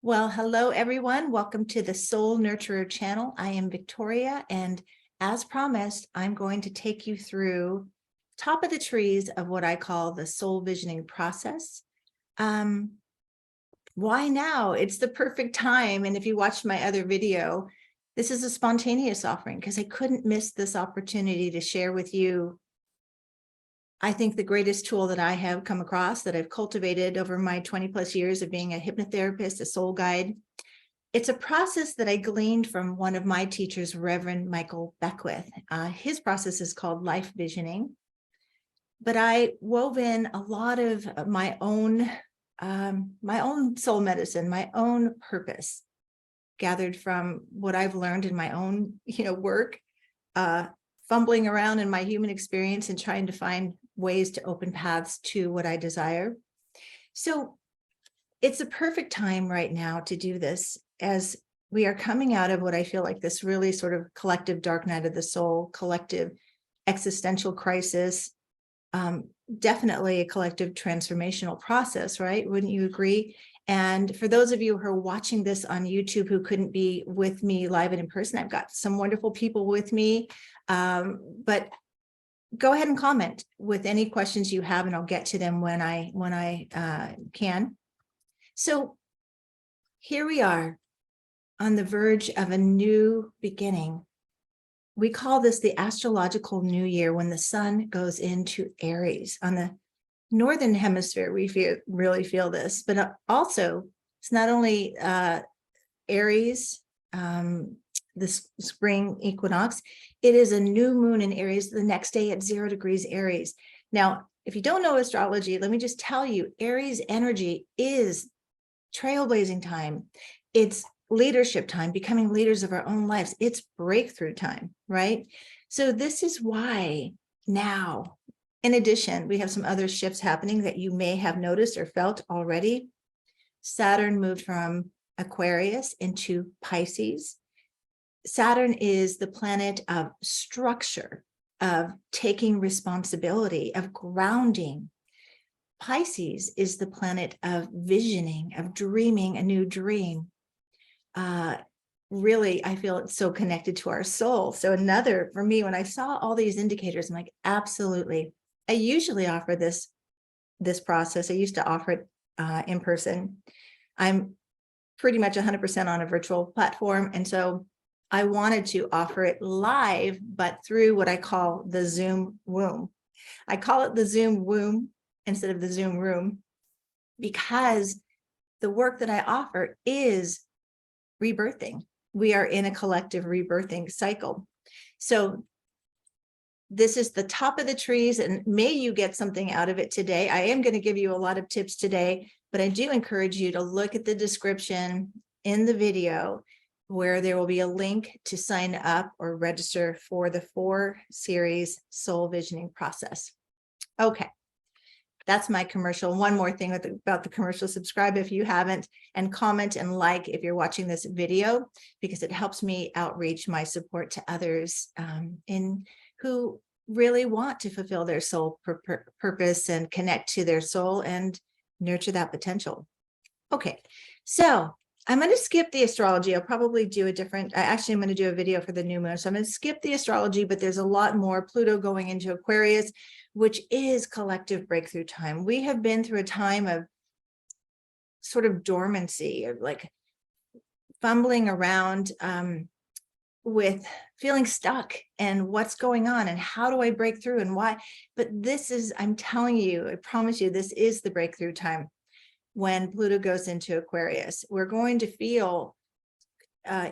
Well, hello, everyone. Welcome to the Soul Nurturer channel. I am Victoria, and as promised, I'm going to take you through top of the trees of what I call the soul visioning process. Why now? It's the perfect time. And if you watched my other video, this is a spontaneous offering because I couldn't miss this opportunity to share with you, I think, the greatest tool that I have come across, that I've cultivated over my 20 plus years of being a hypnotherapist, a soul guide. It's a process that I gleaned from one of my teachers, Reverend Michael Beckwith. His process is called life visioning, but I wove in a lot of my own soul medicine, my own purpose, gathered from what I've learned in my own, work, fumbling around in my human experience and trying to find ways to open paths to what I desire. So it's a perfect time right now to do this, as we are coming out of what I feel like this really sort of collective dark night of the soul, collective existential crisis, definitely a collective transformational process, right? Wouldn't you agree? And for those of you who are watching this on YouTube who couldn't be with me live and in person, I've got some wonderful people with me, but go ahead and comment with any questions you have, and I'll get to them when I can. So here we are on the verge of a new beginning. We call this the astrological new year, when the sun goes into Aries. On the northern hemisphere, we really feel this, but also it's not only Aries, the spring equinox, it is a new moon in Aries the next day at 0 degrees Aries. Now, if you don't know astrology, let me just tell you, Aries energy is trailblazing time. It's leadership time, becoming leaders of our own lives. It's breakthrough time, right? So this is why now, in addition, we have some other shifts happening that you may have noticed or felt already. Saturn moved from Aquarius into Pisces. Saturn is the planet of structure, of taking responsibility, of grounding. Pisces is the planet of visioning, of dreaming a new dream. Really, I feel it's so connected to our soul. So for me, when I saw all these indicators, I'm like, absolutely. I usually offer this process. I used to offer it in person. I'm pretty much 100% on a virtual platform. And so I wanted to offer it live, but through what I call the Zoom womb. I call it the Zoom womb instead of the Zoom room, because the work that I offer is rebirthing. We are in a collective rebirthing cycle. So this is the top of the trees, and may you get something out of it today. I am going to give you a lot of tips today, but I do encourage you to look at the description in the video, where there will be a link to sign up or register for the 4-series soul visioning process. Okay, that's my commercial. One more thing about the commercial: subscribe if you haven't, and comment and like if you're watching this video, because it helps me outreach my support to others who really want to fulfill their soul purpose and connect to their soul and nurture that potential. Okay, so I'm going to skip the astrology. I'll probably do I'm going to do a video for the new moon. So I'm going to skip the astrology, but there's a lot more. Pluto going into Aquarius, which is collective breakthrough time. We have been through a time of sort of dormancy, of like fumbling around with feeling stuck and what's going on and how do I break through and why. But I'm telling you, I promise you, this is the breakthrough time. When Pluto goes into Aquarius, we're going to feel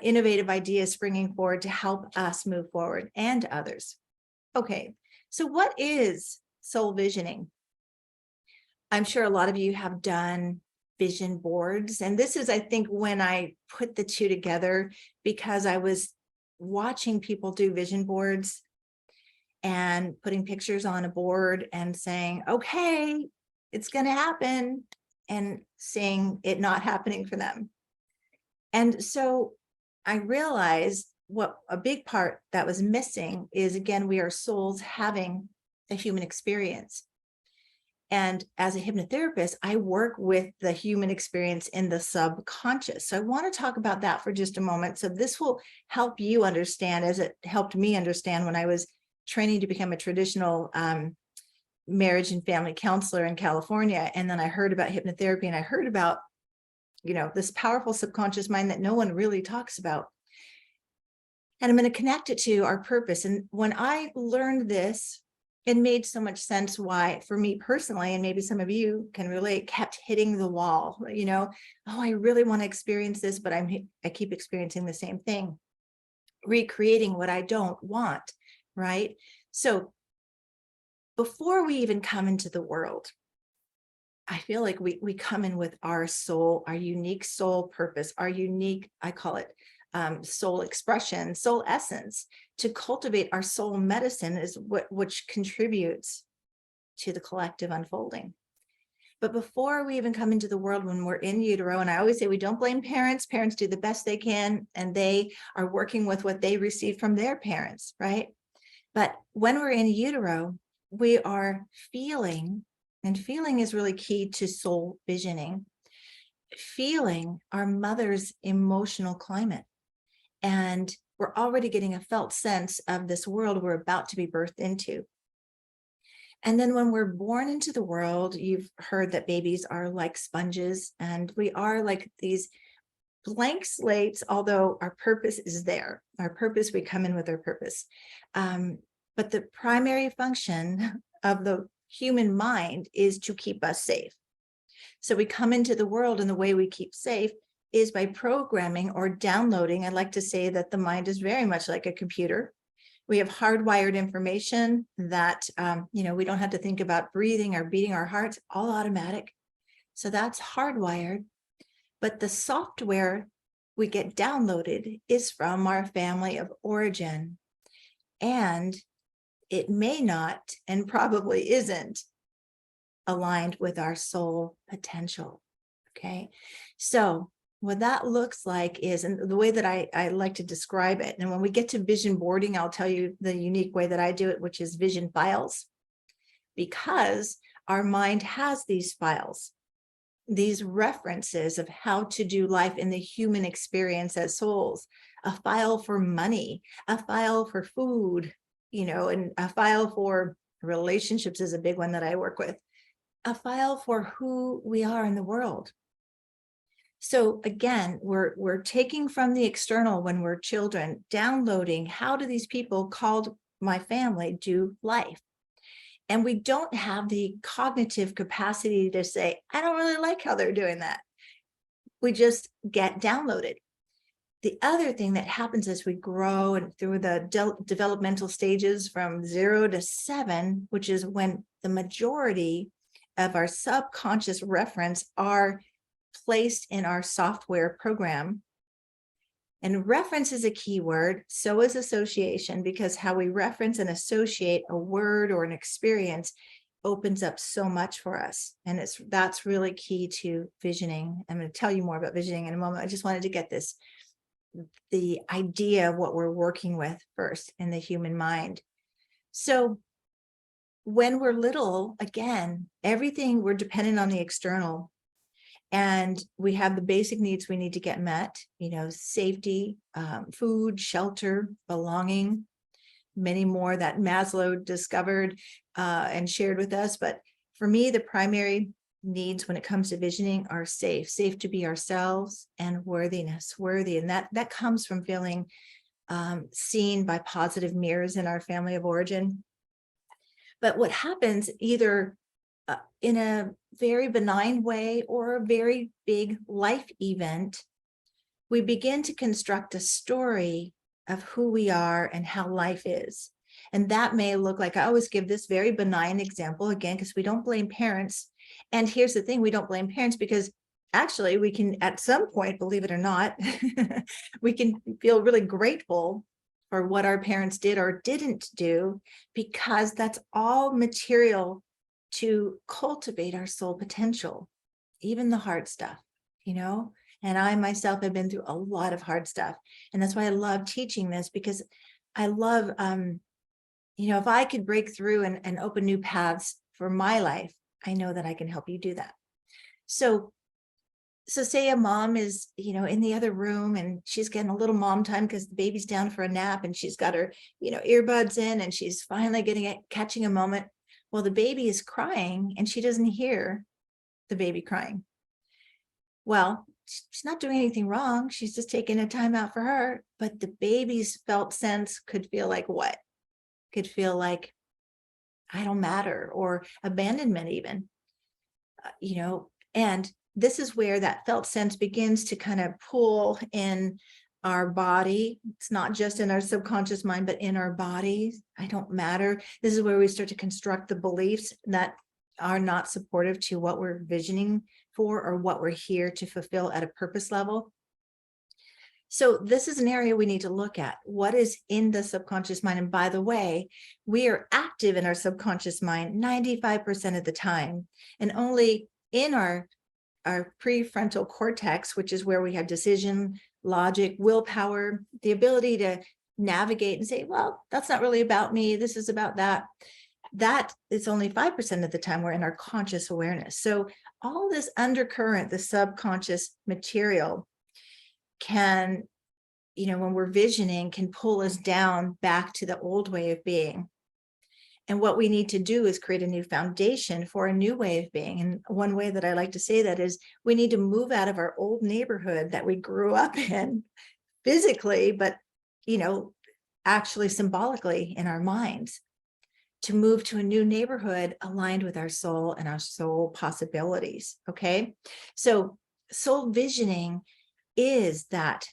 innovative ideas springing forward to help us move forward and others. Okay, so what is soul visioning? I'm sure a lot of you have done vision boards, and this is, I think, when I put the two together, because I was watching people do vision boards and putting pictures on a board and saying, okay, it's going to happen, and seeing it not happening for them. And so I realized what a big part that was missing is, again, we are souls having a human experience. And as a hypnotherapist, I work with the human experience in the subconscious. So I want to talk about that for just a moment. So this will help you understand, as it helped me understand when I was training to become a traditional marriage and family counselor in California. And then I heard about hypnotherapy, and I heard about, this powerful subconscious mind that no one really talks about. And I'm going to connect it to our purpose. And when I learned this, it made so much sense why, for me personally, and maybe some of you can relate, kept hitting the wall. Oh, I really want to experience this, but I keep experiencing the same thing, recreating what I don't want, right? So before we even come into the world, I feel like we come in with our soul, our unique soul purpose, our unique, I call it soul expression, soul essence, to cultivate our soul medicine is which contributes to the collective unfolding. But before we even come into the world, when we're in utero, and I always say we don't blame parents. Parents do the best they can, and they are working with what they received from their parents, right? But when we're in utero, we are feeling, and feeling is really key to soul visioning, feeling our mother's emotional climate. And we're already getting a felt sense of this world we're about to be birthed into. And then when we're born into the world, you've heard that babies are like sponges, and we are like these blank slates, although our purpose is there. Our purpose, we come in with our purpose. But the primary function of the human mind is to keep us safe. So we come into the world, and the way we keep safe is by programming or downloading. I like to say that the mind is very much like a computer. We have hardwired information that, we don't have to think about breathing or beating our hearts, all automatic. So that's hardwired. But the software we get downloaded is from our family of origin. And it may not, and probably isn't, aligned with our soul potential. Okay. So what that looks like is, and the way that I like to describe it, and when we get to vision boarding, I'll tell you the unique way that I do it, which is vision files, because our mind has these files, these references of how to do life in the human experience as souls, a file for money, a file for food, and a file for relationships is a big one that I work with, a file for who we are in the world. So again, we're taking from the external when we're children, downloading, how do these people called my family do life? And we don't have the cognitive capacity to say, I don't really like how they're doing that. We just get downloaded. The other thing that happens as we grow and through the developmental stages from 0 to 7, which is when the majority of our subconscious reference are placed in our software program. And reference is a key word, so is association, because how we reference and associate a word or an experience opens up so much for us. And that's really key to visioning. I'm going to tell you more about visioning in a moment. I just wanted to get the idea of what we're working with first in the human mind. So when we're little, again, everything, we're dependent on the external. And we have the basic needs we need to get met, safety, food, shelter, belonging, many more that Maslow discovered and shared with us. But for me, the primary needs when it comes to visioning are safe to be ourselves, and worthiness, worthy. And that comes from feeling seen by positive mirrors in our family of origin. But what happens either in a very benign way or a very big life event, we begin to construct a story of who we are and how life is. And that may look like, I always give this very benign example again, because we don't blame parents. And here's the thing, we don't blame parents because actually we can, at some point, believe it or not, we can feel really grateful for what our parents did or didn't do, because that's all material to cultivate our soul potential, even the hard stuff, and I myself have been through a lot of hard stuff. And that's why I love teaching this, because I love, if I could break through and open new paths for my life, I know that I can help you do that. So say a mom is, in the other room and she's getting a little mom time because the baby's down for a nap and she's got her, earbuds in and she's finally catching a moment. Well, the baby is crying and she doesn't hear the baby crying. Well, she's not doing anything wrong. She's just taking a time out for her. But the baby's felt sense could feel like what? Could feel like, I don't matter, or abandonment even, and this is where that felt sense begins to kind of pull in our body. It's not just in our subconscious mind, but in our bodies. I don't matter. This is where we start to construct the beliefs that are not supportive to what we're visioning for or what we're here to fulfill at a purpose level. So this is an area we need to look at. What is in the subconscious mind? And by the way, we are active in our subconscious mind 95% of the time, and only in our prefrontal cortex, which is where we have decision, logic, willpower, the ability to navigate and say, well, that's not really about me. This is about that. That is only 5% of the time we're in our conscious awareness. So all this undercurrent, the subconscious material, can, when we're visioning, can pull us down back to the old way of being. And what we need to do is create a new foundation for a new way of being. And one way that I like to say that is we need to move out of our old neighborhood that we grew up in physically, but, actually symbolically in our minds, to move to a new neighborhood aligned with our soul and our soul possibilities. Okay. So soul visioning is that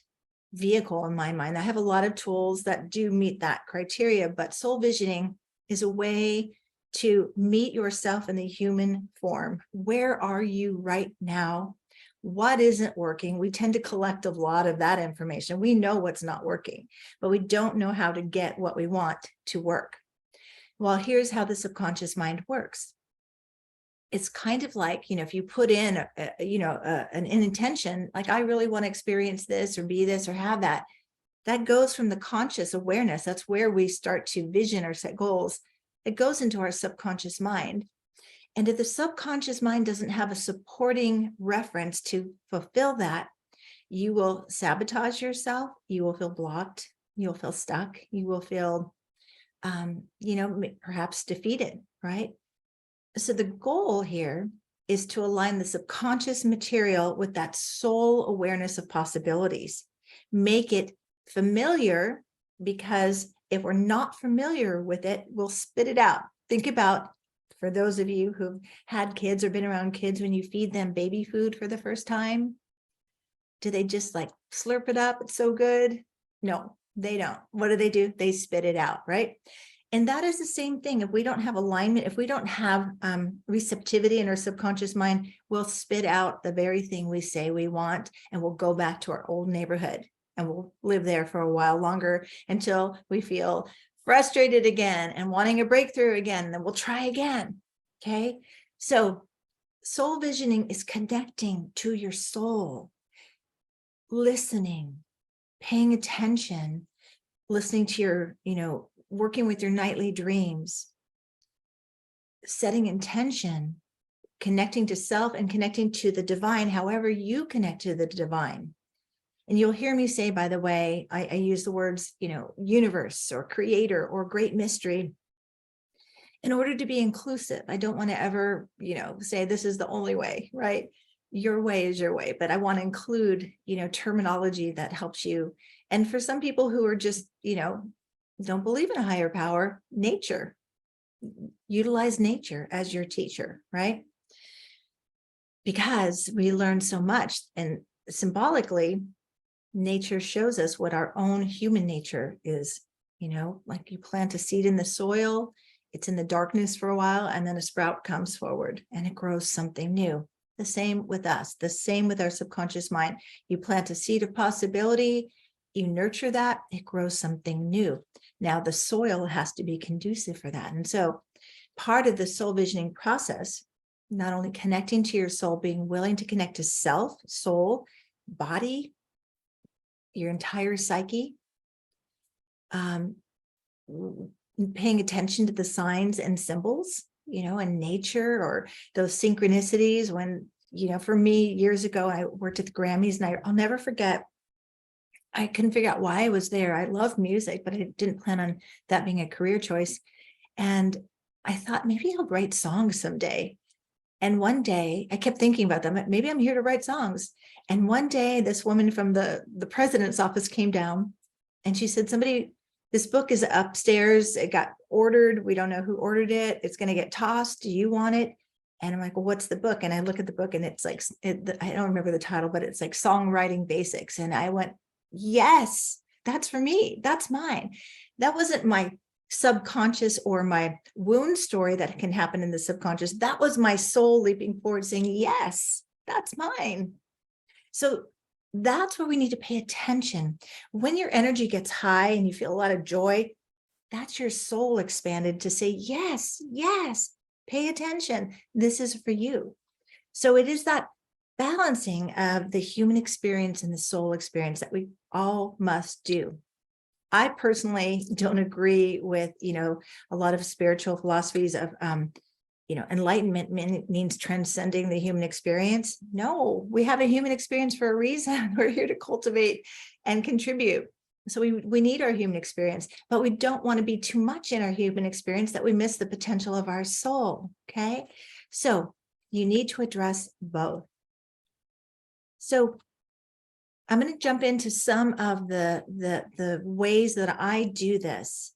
vehicle in my mind. I have a lot of tools that do meet that criteria, but soul visioning is a way to meet yourself in the human form. Where are you right now? What isn't working? We tend to collect a lot of that information. We know what's not working, but we don't know how to get what we want to work. Well, here's how the subconscious mind works. It's kind of like, if you put in, an intention, like I really want to experience this or be this or have that, that goes from the conscious awareness. That's where we start to vision or set goals. It goes into our subconscious mind. And if the subconscious mind doesn't have a supporting reference to fulfill that, you will sabotage yourself. You will feel blocked. You'll feel stuck. You will feel, perhaps defeated, right? So the goal here is to align the subconscious material with that soul awareness of possibilities. Make it familiar, because if we're not familiar with it, we'll spit it out. Think about, for those of you who've had kids or been around kids, when you feed them baby food for the first time, do they just like slurp it up? It's so good. No, they don't. What do? They spit it out, right? And that is the same thing. If we don't have alignment, if we don't have receptivity in our subconscious mind, we'll spit out the very thing we say we want, and we'll go back to our old neighborhood, and we'll live there for a while longer until we feel frustrated again and wanting a breakthrough again. And then we'll try again. Okay. So soul visioning is connecting to your soul, listening, paying attention, listening to your, working with your nightly dreams, setting intention, connecting to self and connecting to the divine, however you connect to the divine. And you'll hear me say, by the way, I use the words, universe or creator or great mystery in order to be inclusive. I don't want to ever, say this is the only way, right? Your way is your way, but I want to include, terminology that helps you. And for some people who are just, don't believe in a higher power, nature, utilize nature as your teacher, right? Because we learn so much, and symbolically, nature shows us what our own human nature is. Like you plant a seed in the soil, it's in the darkness for a while, and then a sprout comes forward and it grows something new. The same with us, the same with our subconscious mind. You plant a seed of possibility, you nurture that, it grows something new. Now the soil has to be conducive for that. And so part of the soul visioning process, not only connecting to your soul, being willing to connect to self, soul, body, your entire psyche, paying attention to the signs and symbols in nature, or those synchronicities when, for me years ago, I worked at the Grammys, and I'll never forget, I couldn't figure out why I was there. I love music, but I didn't plan on that being a career choice. And I thought maybe I'll write songs someday. And one day I kept thinking about them. Maybe I'm here to write songs. And one day this woman from the president's office came down, and she said, this book is upstairs. It got ordered. We don't know who ordered it. It's going to get tossed. Do you want it? And I'm like, well, what's the book? And I look at the book, and it's like, I don't remember the title, but it's like Songwriting Basics. And I went, yes, that's for me. That's mine. That wasn't my subconscious or my wound story that can happen in the subconscious. That was my soul leaping forward saying, yes, that's mine. So that's where we need to pay attention. When your energy gets high and you feel a lot of joy, that's your soul expanded to say, yes, yes, pay attention. This is for you. So it is that balancing of the human experience and the soul experience that we all must do. I personally don't agree with, a lot of spiritual philosophies of, enlightenment means transcending the human experience. No, we have a human experience for a reason. We're here to cultivate and contribute. So we need our human experience, but we don't want to be too much in our human experience that we miss the potential of our soul. Okay. So you need to address both. So I'm going to jump into some of the ways that I do this.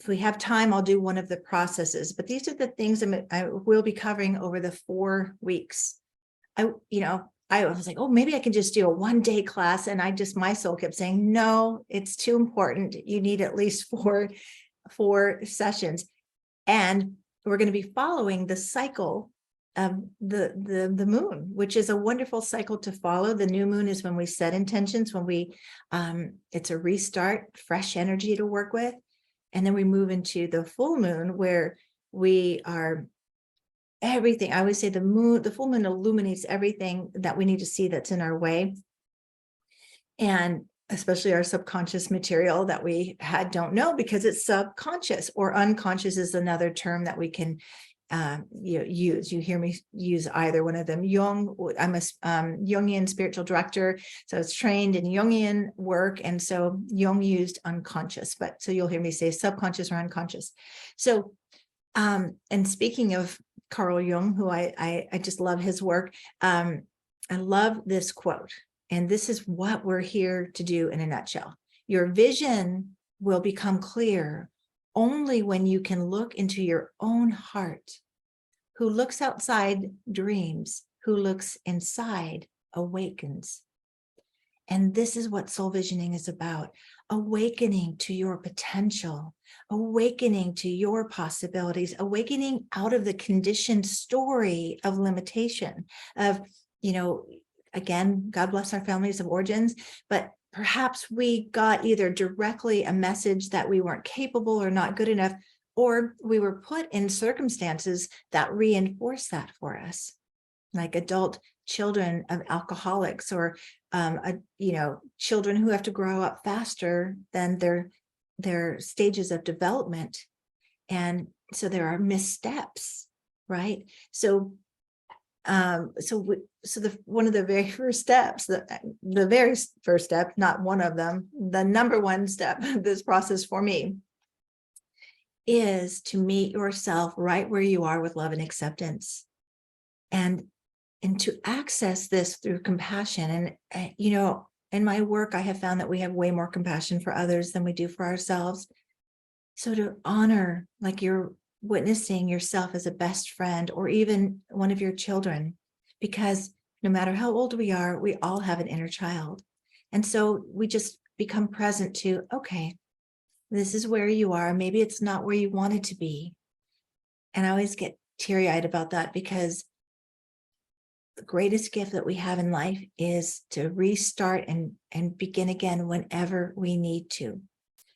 If we have time, I'll do one of the processes, but these are the things I will be covering over the 4 weeks. I was like, oh, maybe I can just do a 1-day class. And my soul kept saying, no, it's too important. You need at least four sessions. And we're going to be following the cycle of the moon, which is a wonderful cycle to follow. The new moon is when we set intentions, when it's a restart, fresh energy to work with. And then we move into the full moon, where we are everything. I always say the full moon illuminates everything that we need to see that's in our way. And especially our subconscious material that we don't know, because it's subconscious, or unconscious is another term that we can use. You hear me use either one of them. I'm a Jungian spiritual director, so it's trained in Jungian work, and so Jung used unconscious, but so you'll hear me say subconscious or unconscious. So, and speaking of Carl Jung, who I just love his work, I love this quote, and this is what we're here to do in a nutshell. Your vision will become clear only when you can look into your own heart. Who looks outside dreams, who looks inside awakens. And this is what soul visioning is about: awakening to your potential, awakening to your possibilities, awakening out of the conditioned story of limitation, of, again, God bless our families of origins, but perhaps we got either directly a message that we weren't capable or not good enough, or we were put in circumstances that reinforce that for us, like adult children of alcoholics, or children who have to grow up faster than their stages of development, and so there are missteps, right? So one of the very first steps, the very first step, not one of them, the number one step of this process for me, is to meet yourself right where you are with love and acceptance, and to access this through compassion. And in my work, I have found that we have way more compassion for others than we do for ourselves. So to honor, like you're witnessing yourself as a best friend, or even one of your children, because no matter how old we are, we all have an inner child. And so we just become present to, okay, this is where you are. Maybe it's not where you wanted to be. And I always get teary-eyed about that, because the greatest gift that we have in life is to restart and begin again whenever we need to.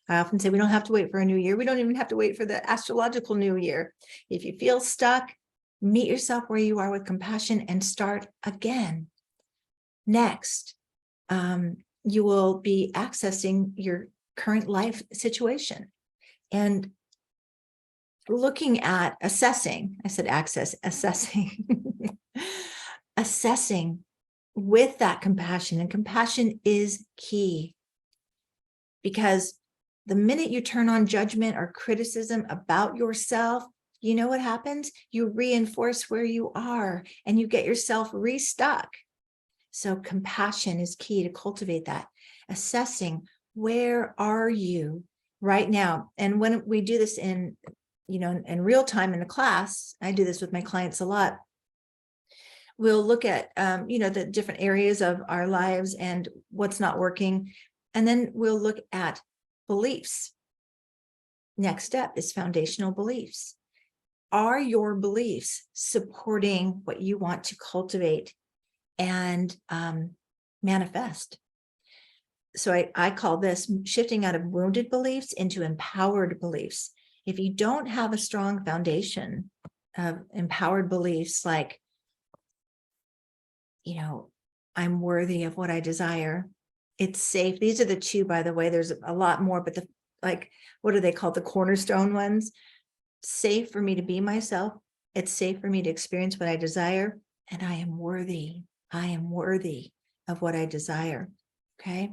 I often say we don't have to wait for a new year. We don't even have to wait for the astrological new year. If you feel stuck, meet yourself where you are with compassion and start again. Next, you will be accessing your current life situation. And looking at assessing, I said access, assessing, assessing with that compassion. And compassion is key, because the minute you turn on judgment or criticism about yourself, you know what happens? You reinforce where you are and you get yourself restuck. So compassion is key to cultivate that. Assessing, where are you right now? And when we do this in real time in the class, I do this with my clients a lot. We'll look at, the different areas of our lives and what's not working. And then we'll look at beliefs. Next step is foundational beliefs. Are your beliefs supporting what you want to cultivate and manifest? So I call this shifting out of wounded beliefs into empowered beliefs. If you don't have a strong foundation of empowered beliefs, like, I'm worthy of what I desire, it's safe. These are the two, by the way. There's a lot more, but what are they called? The cornerstone ones. Safe for me to be myself. It's safe for me to experience what I desire. And I am worthy. I am worthy of what I desire. Okay.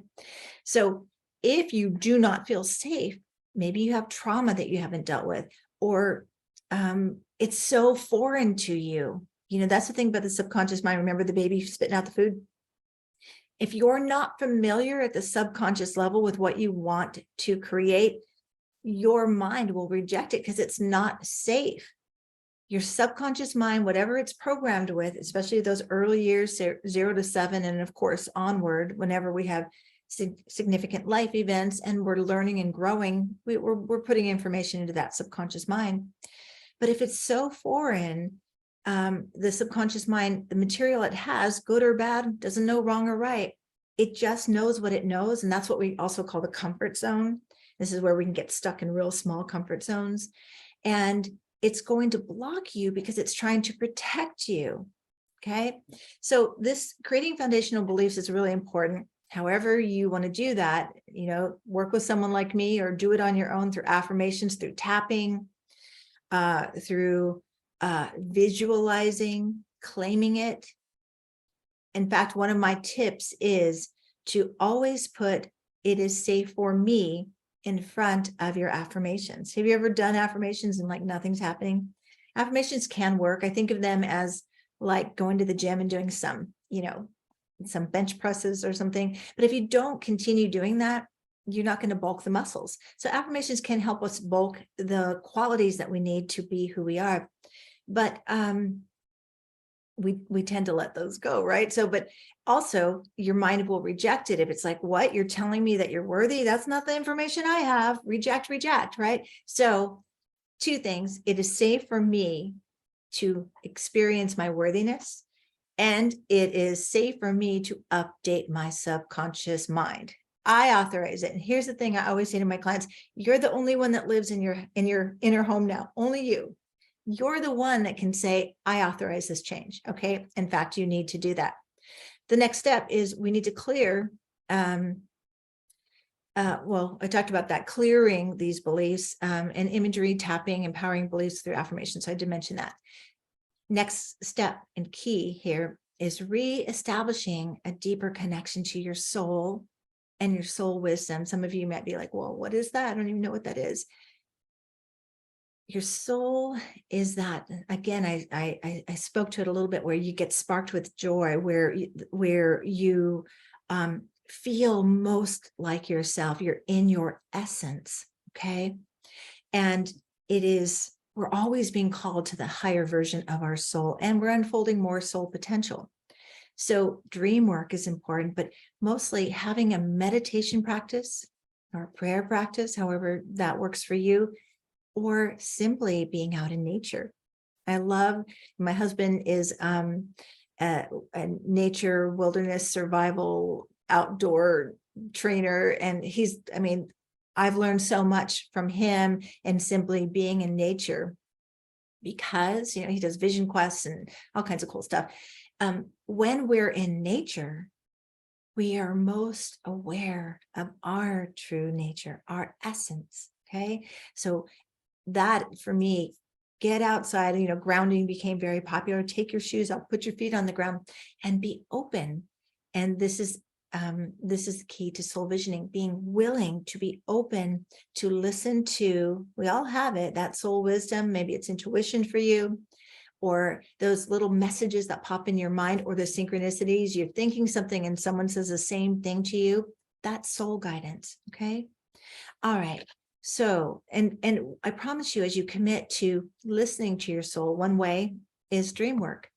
So if you do not feel safe, maybe you have trauma that you haven't dealt with, or it's so foreign to you. That's the thing about the subconscious mind. Remember the baby spitting out the food? If you're not familiar at the subconscious level with what you want to create, your mind will reject it because it's not safe. Your subconscious mind, whatever it's programmed with, especially those early years, 0 to 7, and of course onward, whenever we have significant life events and we're learning and growing, we're putting information into that subconscious mind. But if it's so foreign, the subconscious mind, the material it has, good or bad, doesn't know wrong or right. It just knows what it knows. And that's what we also call the comfort zone. This is where we can get stuck in real small comfort zones. And it's going to block you because it's trying to protect you. Okay. So this creating foundational beliefs is really important. However you want to do that, work with someone like me or do it on your own through affirmations, through tapping, through visualizing, claiming it. In fact, one of my tips is to always put "it is safe for me" in front of your affirmations. Have you ever done affirmations and nothing's happening? Affirmations can work. I think of them as like going to the gym and doing some bench presses or something. But if you don't continue doing that, you're not going to bulk the muscles. So affirmations can help us bulk the qualities that we need to be who we are. But we tend to let those go, right? So, but also your mind will reject it if it's like, what? You're telling me that you're worthy? That's not the information I have. Reject, right? So 2 things. It is safe for me to experience my worthiness, and it is safe for me to update my subconscious mind. I authorize it. And here's the thing I always say to my clients: you're the only one that lives in your inner home now. Only you. You're the one that can say, I authorize this change. Okay. In fact, you need to do that. The next step is we need to clear. I talked about that, clearing these beliefs and imagery, tapping, empowering beliefs through affirmation. So I did mention that. Next step and key here is reestablishing a deeper connection to your soul and your soul wisdom. Some of you might be like, well, what is that? I don't even know what that is. Your soul is that, again, I spoke to it a little bit, where you get sparked with joy, where you feel most like yourself. You're in your essence. Okay. And we're always being called to the higher version of our soul, and we're unfolding more soul potential. So dream work is important, but mostly having a meditation practice or a prayer practice, however that works for you, or simply being out in nature. My husband is a nature, wilderness, survival, outdoor trainer. And I've learned so much from him and simply being in nature, because, he does vision quests and all kinds of cool stuff. When we're in nature, we are most aware of our true nature, our essence. Okay. So that for me, get outside, grounding became very popular. Take your shoes off, put your feet on the ground and be open. And this is the key to soul visioning, being willing to be open to listen to, we all have it, that soul wisdom. Maybe it's intuition for you, or those little messages that pop in your mind, or the synchronicities. You're thinking something and someone says the same thing to you. That's soul guidance. Okay. All right. So, and I promise you, as you commit to listening to your soul, one way is dream work.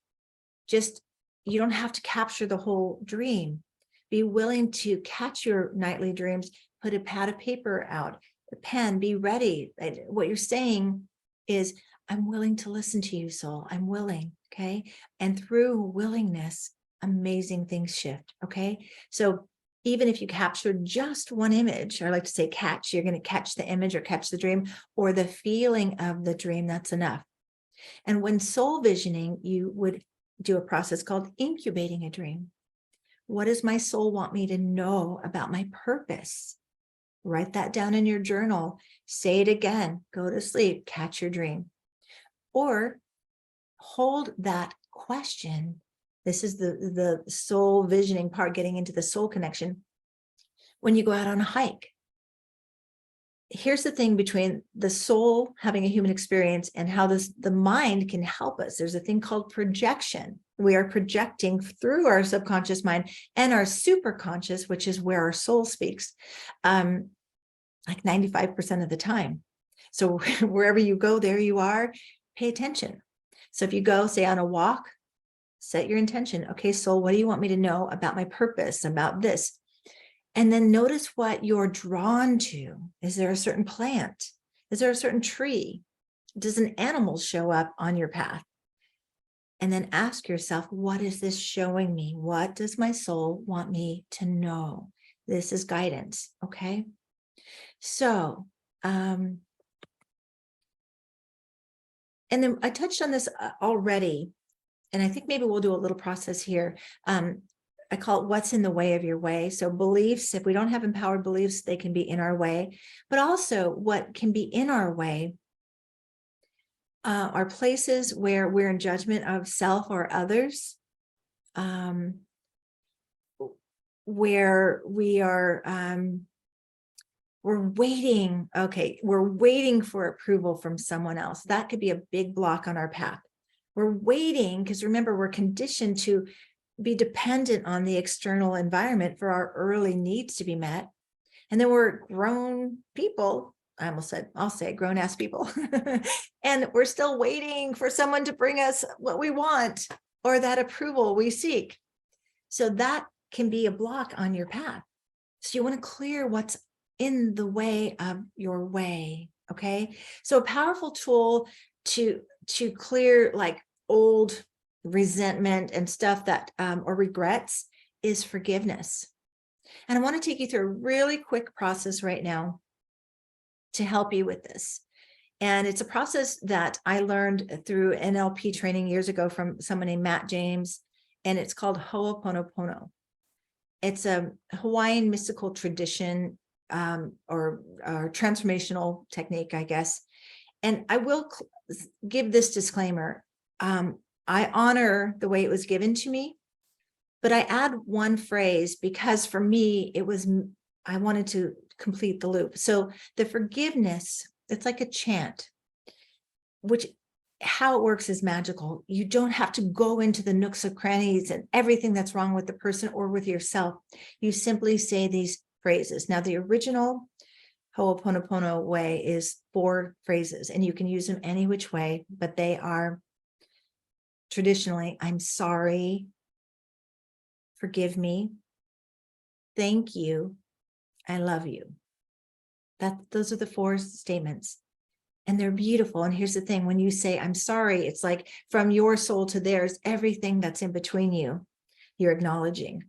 Just, you don't have to capture the whole dream. Be willing to catch your nightly dreams, put a pad of paper out, a pen, be ready. What you're saying is, I'm willing to listen to you, soul. I'm willing. Okay. And through willingness, amazing things shift. Okay. So even if you capture just one image, or I like to say catch, you're going to catch the image or catch the dream or the feeling of the dream, that's enough. And when soul visioning, you would do a process called incubating a dream. What does my soul want me to know about my purpose? Write that down in your journal. Say it again. Go to sleep. Catch your dream. Or hold that question. This is the soul visioning part, getting into the soul connection. When you go out on a hike, here's the thing between the soul having a human experience and how the mind can help us. There's a thing called projection. We are projecting through our subconscious mind and our superconscious, which is where our soul speaks, like 95% of the time. So wherever you go, there you are. Pay attention. So if you go, say, on a walk, set your intention. Okay, soul, what do you want me to know about my purpose, about this? And then notice what you're drawn to. Is there a certain plant? Is there a certain tree? Does an animal show up on your path? And then ask yourself, what is this showing me? What does my soul want me to know? This is guidance, okay? So, and then I touched on this already, and I think maybe we'll do a little process here. I call it what's in the way of your way. So beliefs, if we don't have empowered beliefs, they can be in our way, but also what can be in our way are places where we're in judgment of self or others, where we are, we're waiting. Okay, we're waiting for approval from someone else. That could be a big block on our path. We're waiting because remember, we're conditioned to be dependent on the external environment for our early needs to be met. And then we're grown people. I'll say grown ass people. And we're still waiting for someone to bring us what we want or that approval we seek. So that can be a block on your path. So you want to clear what's in the way of your way. Okay. So a powerful tool to clear like old resentment and stuff that or regrets is forgiveness. And I want to take you through a really quick process right now to help you with this. And it's a process that I learned through NLP training years ago from someone named Matt James, and it's called Ho'oponopono. It's a Hawaiian mystical tradition or transformational technique, I guess. And I will give this disclaimer. I honor the way it was given to me, but I add one phrase because for me, I wanted to complete the loop. So the forgiveness, it's like a chant, which how it works is magical. You don't have to go into the nooks and crannies and everything that's wrong with the person or with yourself. You simply say these phrases. Now, the original Ho'oponopono way is 4 phrases, and you can use them any which way, but they are traditionally, I'm sorry, forgive me, thank you, I love you. Those are the 4 statements, and they're beautiful. And here's the thing, when you say I'm sorry, it's like from your soul to theirs, everything that's in between you, you're acknowledging.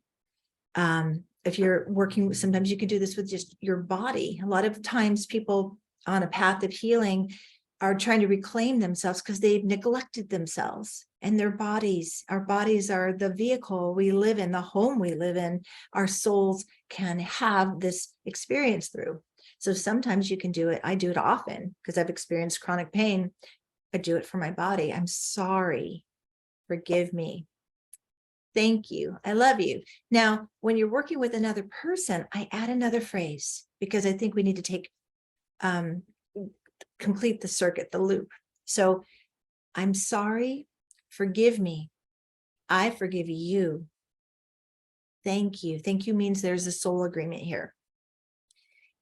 If you're working, sometimes you can do this with just your body. A lot of times people on a path of healing are trying to reclaim themselves because they've neglected themselves and their bodies. Our bodies are the vehicle we live in, the home we live in. Our souls can have this experience through. So sometimes you can do it. I do it often because I've experienced chronic pain. I do it for my body. I'm sorry. Forgive me. Thank you. I love you. Now, when you're working with another person, I add another phrase because I think we need to um, complete the circuit, the loop. So I'm sorry. Forgive me. I forgive you. Thank you. Thank you means there's a soul agreement here.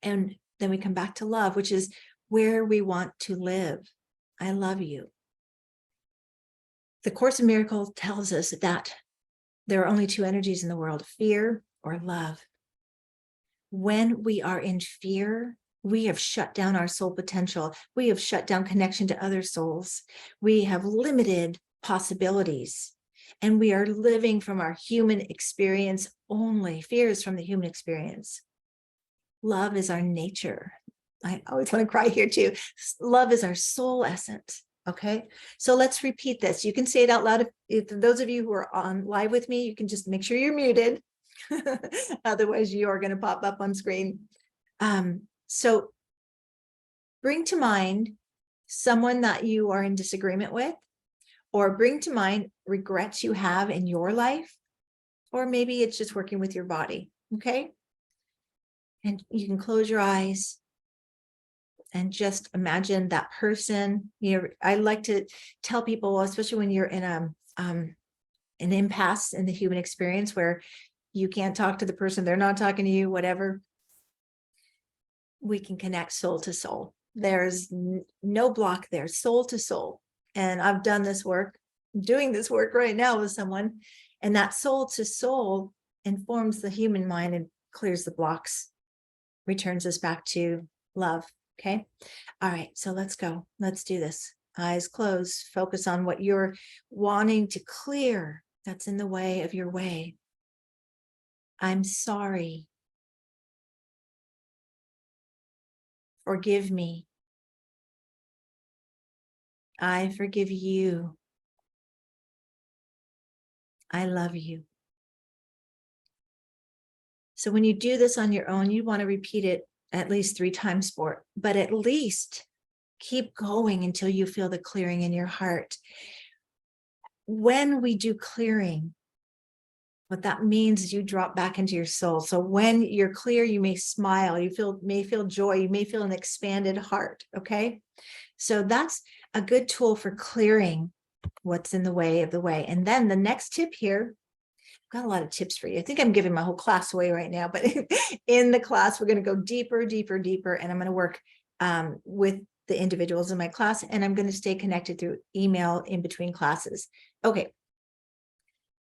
And then we come back to love, which is where we want to live. I love you. The Course in Miracles tells us that there are only two energies in the world, fear or love. When we are in fear, we have shut down our soul potential. We have shut down connection to other souls. We have limited possibilities. And we are living from our human experience only. Fear is from the human experience. Love is our nature. I always want to cry here too. Love is our soul essence. Okay, so let's repeat this. You can say it out loud. If those of you who are on live with me, you can just make sure you're muted. Otherwise, you are going to pop up on screen. So bring to mind someone that you are in disagreement with, or bring to mind regrets you have in your life, or maybe it's just working with your body. Okay, and you can close your eyes and just imagine that person. I like to tell people, especially when you're in an impasse in the human experience where you can't talk to the person, they're not talking to you, whatever, we can connect soul to soul. There's no block there, soul to soul. And I've done this work, doing this work right now with someone, and that soul to soul informs the human mind and clears the blocks, returns us back to love. Okay. All right. So let's go. Let's do this. Eyes closed. Focus on what you're wanting to clear that's in the way of your way. I'm sorry. Forgive me. I forgive you. I love you. So when you do this on your own, you want to repeat it at least 3 times for, but at least keep going until you feel the clearing in your heart. When we do clearing, what that means is you drop back into your soul. So when you're clear, you may smile, may feel joy, you may feel an expanded heart. Okay. So that's a good tool for clearing what's in the way of the way. And then the next tip here, got a lot of tips for you. I think I'm giving my whole class away right now, but in the class, we're going to go deeper, deeper, deeper. And I'm going to work with the individuals in my class, and I'm going to stay connected through email in between classes. Okay.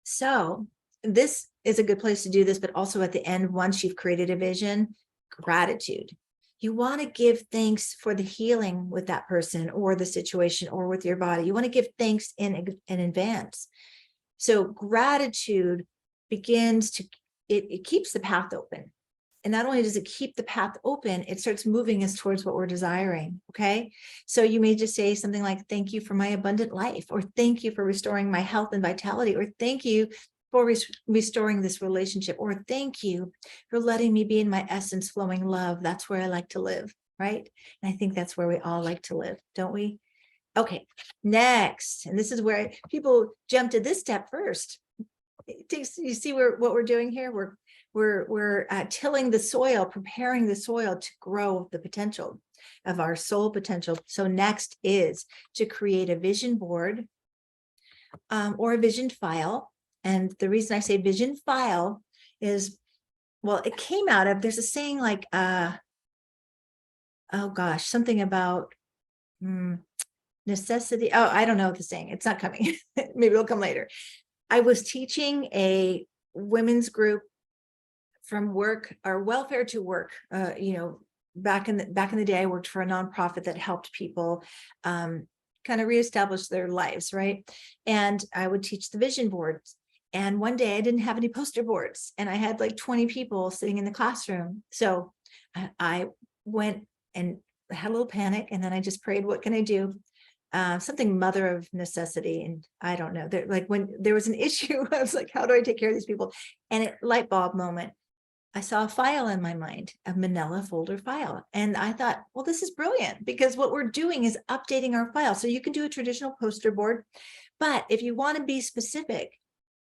So this is a good place to do this, but also at the end, once you've created a vision, gratitude. You want to give thanks for the healing with that person or the situation or with your body. You want to give thanks in advance. So gratitude begins to, it keeps the path open. And not only does it keep the path open, it starts moving us towards what we're desiring. Okay. So you may just say something like, thank you for my abundant life, or thank you for restoring my health and vitality, or thank you for restoring this relationship, or thank you for letting me be in my essence, flowing love. That's where I like to live. Right. And I think that's where we all like to live, don't we? Okay, next, and this is where people jump to this step first. You see what we're doing here? We're tilling the soil, preparing the soil to grow the potential of our soul potential. So next is to create a vision board or a vision file. And the reason I say vision file is, well, it came out of, there's a saying like, oh gosh, something about, necessity. Oh, I don't know the saying. It's not coming. Maybe it'll come later. I was teaching a women's group from work or welfare to work. Back in the day, I worked for a nonprofit that helped people kind of reestablish their lives, right? And I would teach the vision boards. And one day I didn't have any poster boards, and I had like 20 people sitting in the classroom. So I went and had a little panic, and then I just prayed, what can I do? Something mother of necessity. And I don't know, like when there was an issue, I was like, how do I take care of these people? And it light bulb moment. I saw a file in my mind, a manila folder file. And I thought, well, this is brilliant because what we're doing is updating our file. So you can do a traditional poster board, but if you want to be specific,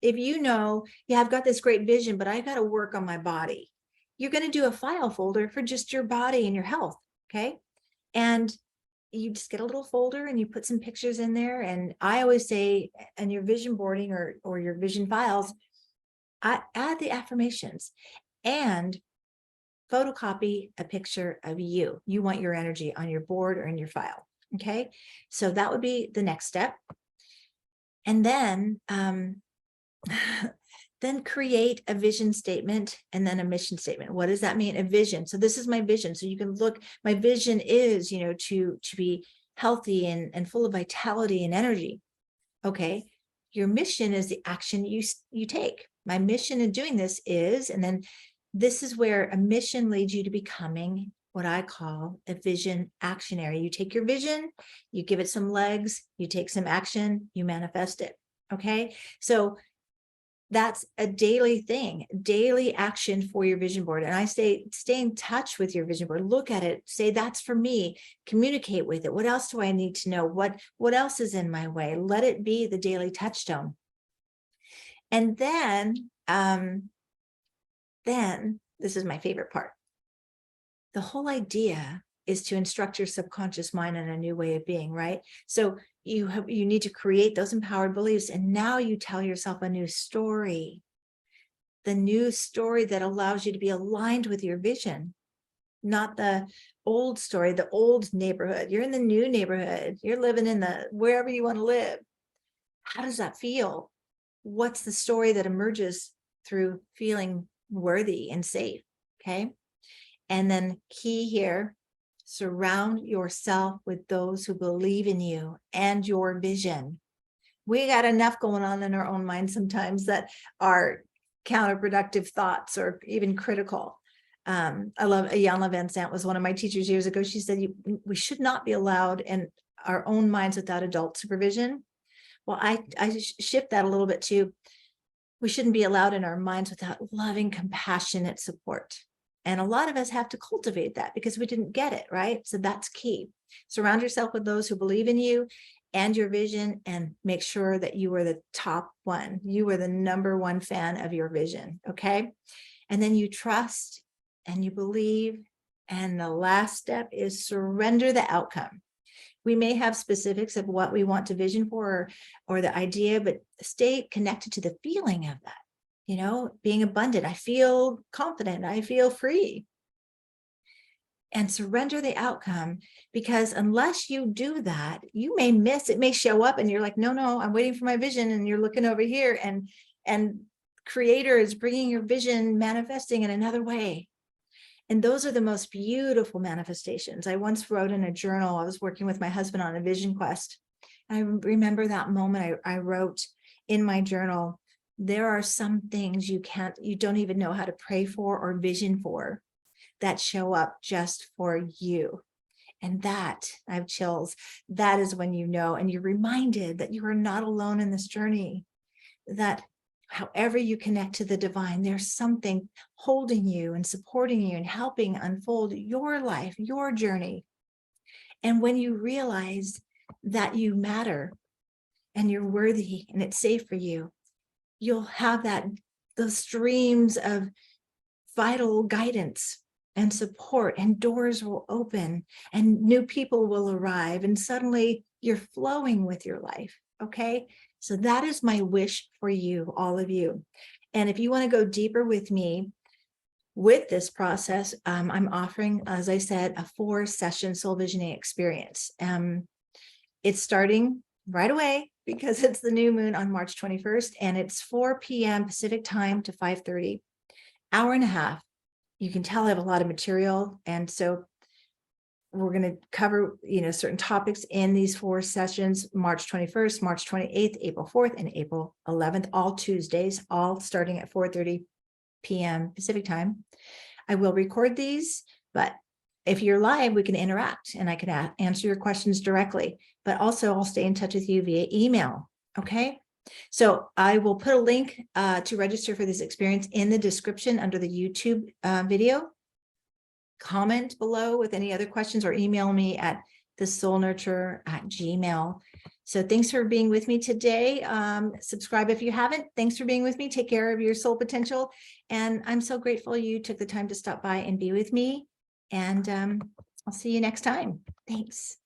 if you know, yeah, I've got this great vision, but I got to work on my body, you're going to do a file folder for just your body and your health. Okay. And you just get a little folder and you put some pictures in there. And I always say, in your vision boarding or your vision files, I add the affirmations and photocopy a picture of you. You want your energy on your board or in your file. Okay. So that would be the next step. And then, then create a vision statement and then a mission statement. What does that mean? A vision. So this is my vision. So you can look, my vision is, to be healthy and full of vitality and energy. Okay. Your mission is the action you take. My mission in doing this is, and then this is where a mission leads you to becoming what I call a vision actionary. You take your vision, you give it some legs, you take some action, you manifest it. Okay. So that's a daily thing, daily action for your vision board. And I say, stay in touch with your vision board, look at it, say, that's for me, communicate with it. What else do I need to know? What else is in my way? Let it be the daily touchstone. And then this is my favorite part. The whole idea is to instruct your subconscious mind in a new way of being, right? So you need to create those empowered beliefs. And now you tell yourself a new story, the new story that allows you to be aligned with your vision, not the old story, the old neighborhood. You're in the new neighborhood. You're living in wherever you want to live. How does that feel? What's the story that emerges through feeling worthy and safe? Okay. And then key here, surround yourself with those who believe in you and your vision. We got enough going on in our own mind sometimes that are counterproductive thoughts or even critical. I love Ayanna Van Sant was one of my teachers years ago. She said, we should not be allowed in our own minds without adult supervision. Well, I shift that a little bit too. We shouldn't be allowed in our minds without loving, compassionate support. And a lot of us have to cultivate that because we didn't get it, right? So that's key. Surround yourself with those who believe in you and your vision, and make sure that you are the top one. You are the number one fan of your vision, okay? And then you trust and you believe. And the last step is surrender the outcome. We may have specifics of what we want to vision for or the idea, but stay connected to the feeling of that. Being abundant, I feel confident, I feel free. And surrender the outcome, because unless you do that, you may miss, it may show up and you're like, no, I'm waiting for my vision. And you're looking over here and creator is bringing your vision, manifesting in another way. And those are the most beautiful manifestations. I once wrote in a journal, I was working with my husband on a vision quest. I remember that moment I wrote in my journal, there are some things you don't even know how to pray for or vision for that show up just for you. And that, I have chills, that is when you know, and you're reminded that you are not alone in this journey, that however you connect to the divine, there's something holding you and supporting you and helping unfold your life, your journey. And when you realize that you matter and you're worthy and it's safe for you, you'll have those streams of vital guidance and support, and doors will open and new people will arrive, and suddenly you're flowing with your life. Okay. So that is my wish for you, all of you. And if you want to go deeper with me with this process, I'm offering, as I said, a 4-session soul visioning experience. It's starting right away because it's the new moon on March 21st, and it's 4 p.m. Pacific time to 5:30, hour and a half. You can tell I have a lot of material. And so we're going to cover, certain topics in these 4 sessions, March 21st, March 28th, April 4th, and April 11th, all Tuesdays, all starting at 4:30 p.m. Pacific time. I will record these, but if you're live, we can interact and I can answer your questions directly, but also I'll stay in touch with you via email. Okay. So I will put a link to register for this experience in the description under the YouTube video. Comment below with any other questions or email me at thesoulnurturer@gmail.com. So thanks for being with me today. Subscribe if you haven't. Thanks for being with me. Take care of your soul potential. And I'm so grateful you took the time to stop by and be with me. And I'll see you next time. Thanks.